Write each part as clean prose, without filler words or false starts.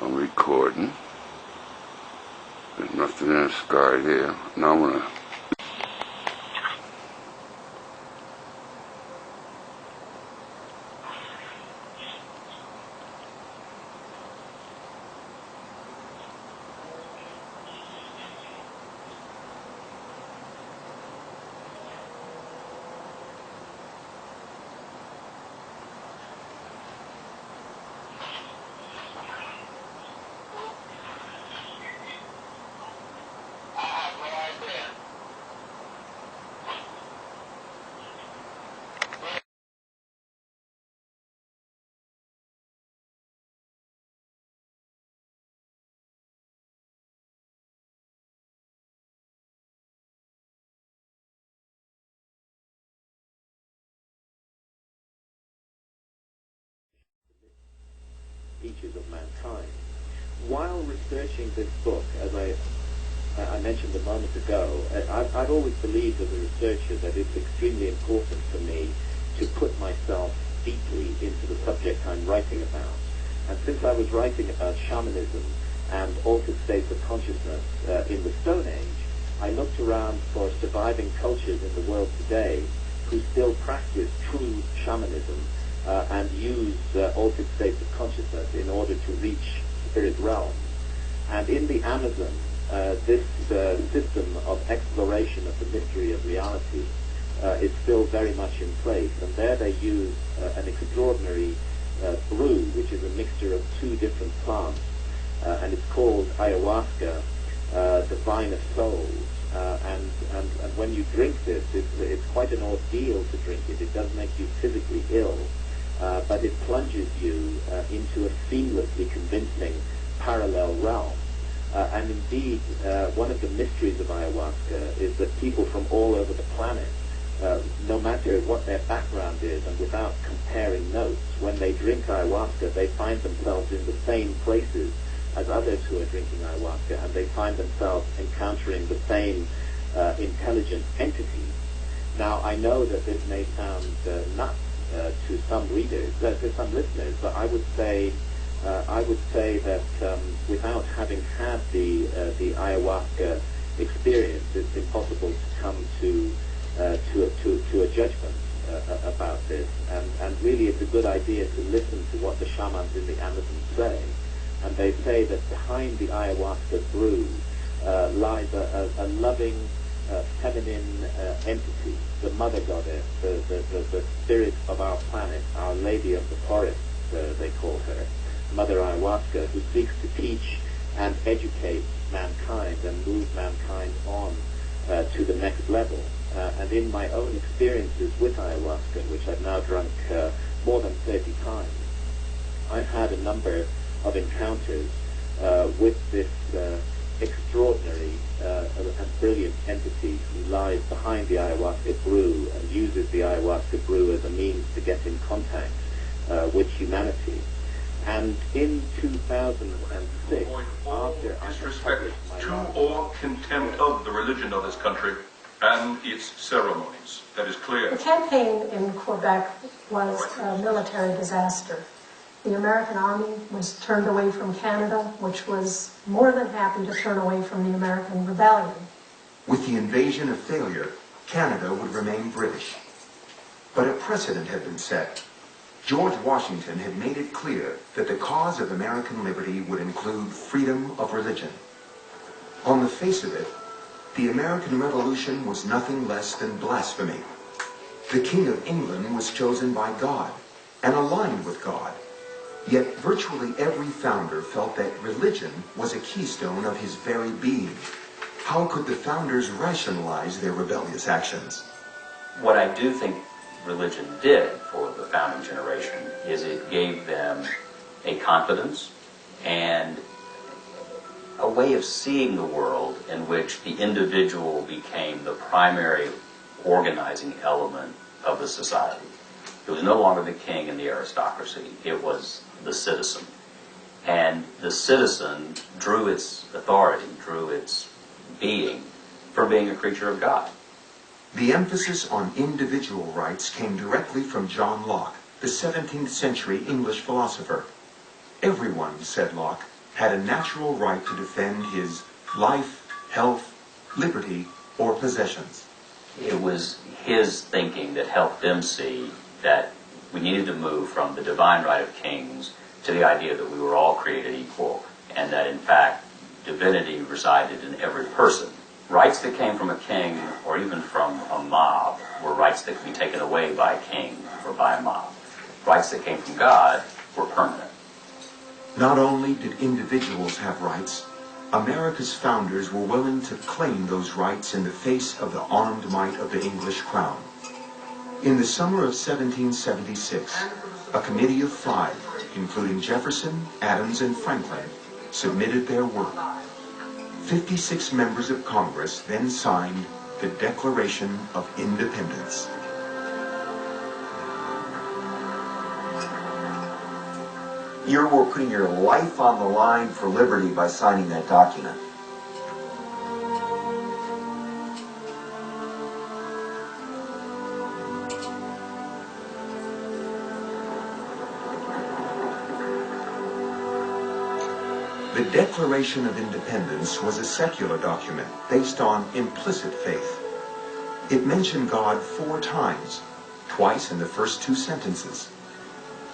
I'm recording. There's nothing in the sky there. Now I'm gonna features of mankind. While researching this book, as I mentioned a moment ago, I've always believed as a researcher that it's extremely important for me to put myself deeply into the subject I'm writing about. And since I was writing about shamanism and altered states of consciousness in the Stone Age, I looked around for surviving cultures in the world today who still practice true shamanism and use altered states of consciousness in order to reach spirit realms. And in the Amazon, this system of exploration of the mystery of reality is still very much in place. And there they use an extraordinary brew, which is a mixture of two different plants, and it's called ayahuasca, the vine of souls. And when you drink this, it's quite an ordeal to drink it. It does make you physically ill. But it plunges you into a seamlessly convincing parallel realm. And indeed, one of the mysteries of ayahuasca is that people from all over the planet, no matter what their background is, and without comparing notes, when they drink ayahuasca, they find themselves in the same places as others who are drinking ayahuasca, and they find themselves encountering the same intelligent entities. Now, I know that this may sound nuts to some readers, to some listeners, but I would say that without having had the ayahuasca experience, it's impossible to come to a judgment about this. And really, it's a good idea to listen to what the shamans in the Amazon say. And they say that behind the ayahuasca brew lies a loving, feminine entity, the mother goddess, the spirit of our planet, Our Lady of the Forest, they call her, Mother Ayahuasca, who seeks to teach and educate mankind and move mankind on to the next level. And in my own experiences with ayahuasca, which I've now drunk more than 30 times, I've had a number of encounters with this extraordinary and brilliant entity who lies behind the ayahuasca brew and uses the ayahuasca brew as a means to get in contact with humanity. And in 2006, after disrespect to or contempt of the religion of this country and its ceremonies. That is clear. The campaign in Quebec was a military disaster. The American Army was turned away from Canada, which was more than happy to turn away from the American Rebellion. With the invasion a failure, Canada would remain British. But a precedent had been set. George Washington had made it clear that the cause of American liberty would include freedom of religion. On the face of it, the American Revolution was nothing less than blasphemy. The King of England was chosen by God and aligned with God. Yet virtually every founder felt that religion was a keystone of his very being. How could the founders rationalize their rebellious actions? What I do think religion did for the founding generation is it gave them a confidence and a way of seeing the world in which the individual became the primary organizing element of the society. It was no longer the king and the aristocracy. It was the citizen. And the citizen drew its authority, drew its being from being a creature of God. The emphasis on individual rights came directly from John Locke, the 17th century English philosopher. Everyone, said Locke, had a natural right to defend his life, health, liberty, or possessions. It was his thinking that helped them see that we needed to move from the divine right of kings to the idea that we were all created equal, and that in fact divinity resided in every person. Rights that came from a king or even from a mob were rights that could be taken away by a king or by a mob. Rights that came from God were permanent. Not only did individuals have rights, America's founders were willing to claim those rights in the face of the armed might of the English crown. In the summer of 1776, a committee of 5, including Jefferson, Adams, and Franklin, submitted their work. 56 members of Congress then signed the Declaration of Independence. You were putting your life on the line for liberty by signing that document. The Declaration of Independence was a secular document based on implicit faith. It mentioned God 4 times, twice in the first 2 sentences.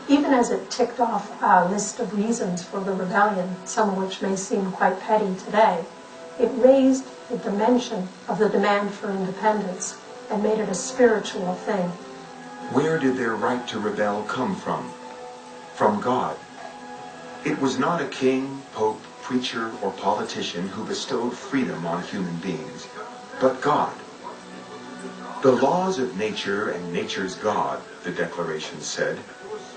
Even as it ticked off a list of reasons for the rebellion, some of which may seem quite petty today, it raised the dimension of the demand for independence and made it a spiritual thing. Where did their right to rebel come from? From God. It was not a king, pope, preacher, or politician who bestowed freedom on human beings, but God. The laws of nature and nature's God, the Declaration said,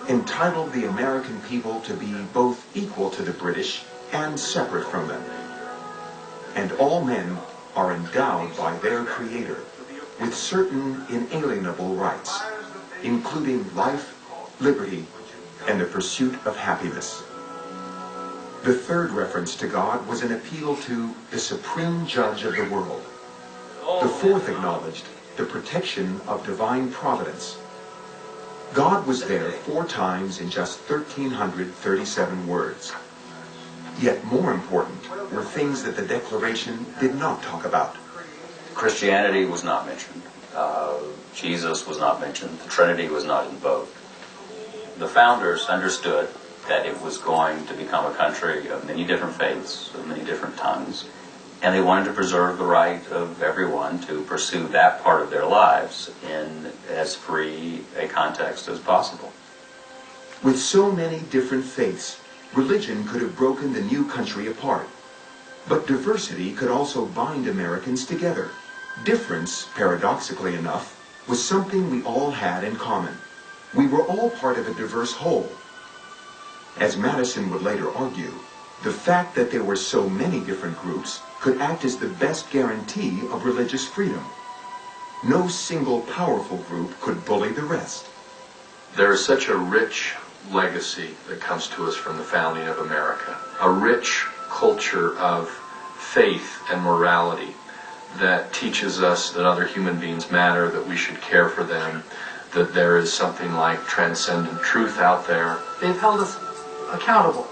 entitled the American people to be both equal to the British and separate from them. And all men are endowed by their Creator with certain inalienable rights, including life, liberty, and the pursuit of happiness. The third reference to God was an appeal to the supreme judge of the world. The fourth acknowledged the protection of divine providence. God was there 4 times in just 1,337 words. Yet more important were things that the Declaration did not talk about. Christianity was not mentioned. Jesus was not mentioned. The Trinity was not invoked. The founders understood that it was going to become a country of many different faiths, of many different tongues, and they wanted to preserve the right of everyone to pursue that part of their lives in as free a context as possible. With so many different faiths, religion could have broken the new country apart. But diversity could also bind Americans together. Difference, paradoxically enough, was something we all had in common. We were all part of a diverse whole. As Madison would later argue, the fact that there were so many different groups could act as the best guarantee of religious freedom. No single powerful group could bully the rest. There is such a rich legacy that comes to us from the founding of America, a rich culture of faith and morality that teaches us that other human beings matter, that we should care for them, that there is something like transcendent truth out there. They've held us accountable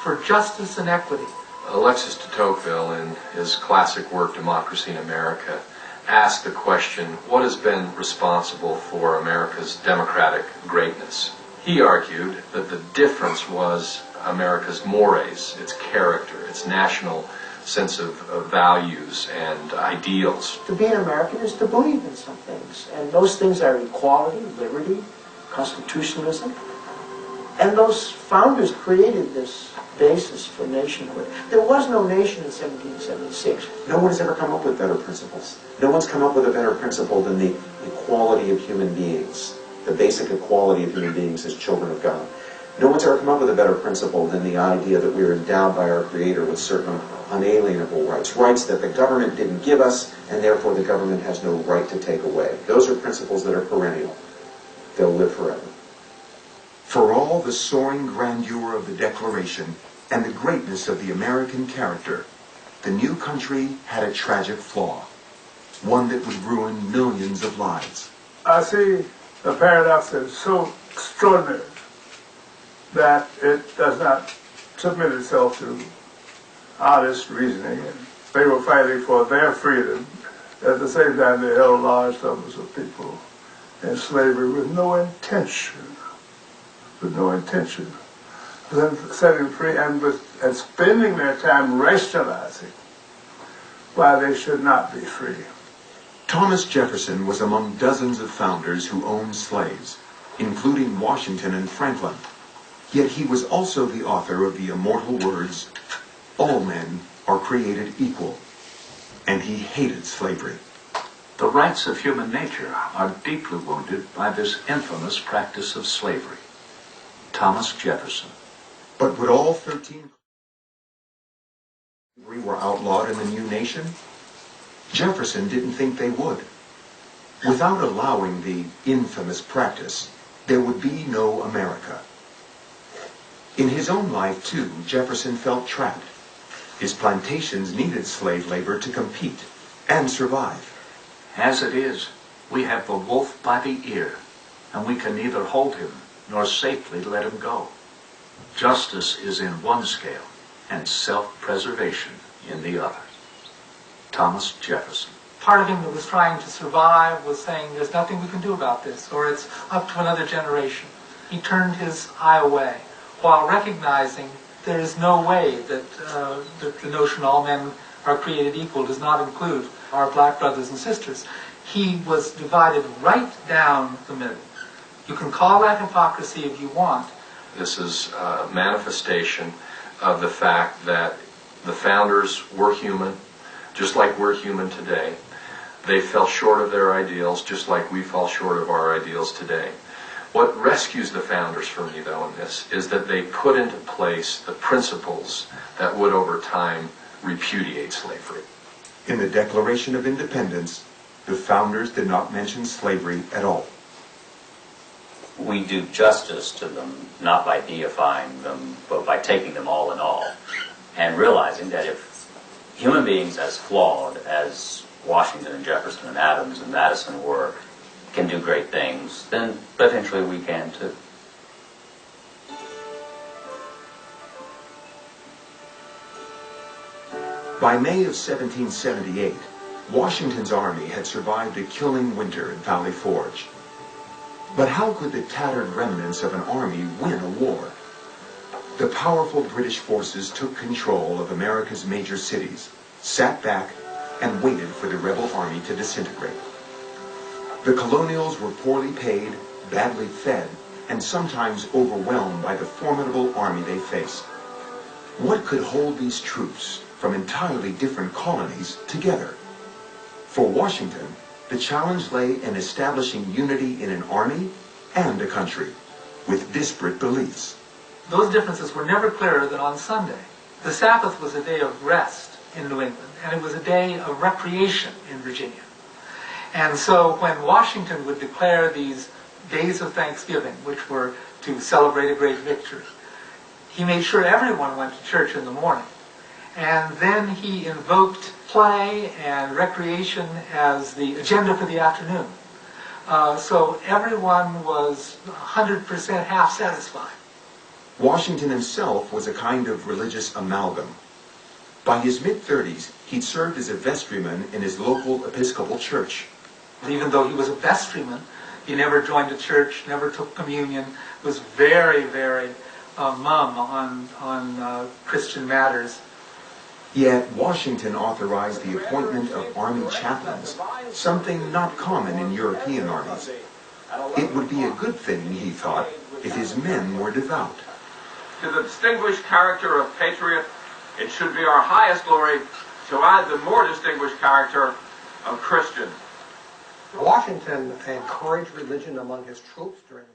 for justice and equity. Alexis de Tocqueville, in his classic work, Democracy in America, asked the question, what has been responsible for America's democratic greatness? He argued that the difference was America's mores, its character, its national sense of values and ideals. To be an American is to believe in some things, and those things are equality, liberty, constitutionalism. And those founders created this basis for nationhood. There was no nation in 1776. No one has ever come up with better principles. No one's come up with a better principle than the equality of human beings, the basic equality of human beings as children of God. No one's ever come up with a better principle than the idea that we are endowed by our Creator with certain unalienable rights, rights that the government didn't give us, and therefore the government has no right to take away. Those are principles that are perennial. They'll live forever. For all the soaring grandeur of the Declaration and the greatness of the American character, the new country had a tragic flaw, one that would ruin millions of lives. I see the paradox is so extraordinary that it does not submitted itself to honest reasoning, and they were fighting for their freedom. At the same time, they held large numbers of people in slavery with no intention of them setting free, and spending their time rationalizing why they should not be free. Thomas Jefferson was among dozens of founders who owned slaves, including Washington and Franklin. Yet he was also the author of the immortal words, "All men are created equal," and he hated slavery. The rights of human nature are deeply wounded by this infamous practice of slavery. Thomas Jefferson. But would all 13 were outlawed in the new nation? Jefferson didn't think they would. Without allowing the infamous practice, there would be no America. In his own life, too, Jefferson felt trapped. His plantations needed slave labor to compete and survive. As it is, we have the wolf by the ear, and we can neither hold him nor safely let him go. Justice is in one scale, and self-preservation in the other. Thomas Jefferson. Part of him that was trying to survive was saying, there's nothing we can do about this, or it's up to another generation. He turned his eye away, while recognizing there is no way that the notion all men are created equal does not include our black brothers and sisters. He was divided right down the middle. You can call that hypocrisy if you want. This is a manifestation of the fact that the founders were human, just like we're human today. They fell short of their ideals, just like we fall short of our ideals today. What rescues the founders for me, though, in this, is that they put into place the principles that would, over time, repudiate slavery. In the Declaration of Independence, the founders did not mention slavery at all. We do justice to them, not by deifying them, but by taking them all in all, and realizing that if human beings as flawed as Washington and Jefferson and Adams and Madison were, can do great things, then eventually we can too. By May of 1778, Washington's army had survived a killing winter at Valley Forge. But how could the tattered remnants of an army win a war? The powerful British forces took control of America's major cities, sat back, and waited for the rebel army to disintegrate. The colonials were poorly paid, badly fed, and sometimes overwhelmed by the formidable army they faced. What could hold these troops from entirely different colonies together? For Washington, the challenge lay in establishing unity in an army and a country with disparate beliefs. Those differences were never clearer than on Sunday. The Sabbath was a day of rest in New England, and it was a day of recreation in Virginia. And so when Washington would declare these days of Thanksgiving, which were to celebrate a great victory, he made sure everyone went to church in the morning. And then he invoked play and recreation as the agenda for the afternoon. So everyone was 100% half satisfied. Washington himself was a kind of religious amalgam. By his mid-30s, he'd served as a vestryman in his local Episcopal church. Even though he was a vestryman, he never joined a church, never took communion, was very, very mum on Christian matters. Yet Washington authorized the appointment of army chaplains, something not common in European armies. It would be a good thing, he thought, if his men were devout. To the distinguished character of patriot, it should be our highest glory to add the more distinguished character of Christian. Washington encouraged religion among his troops during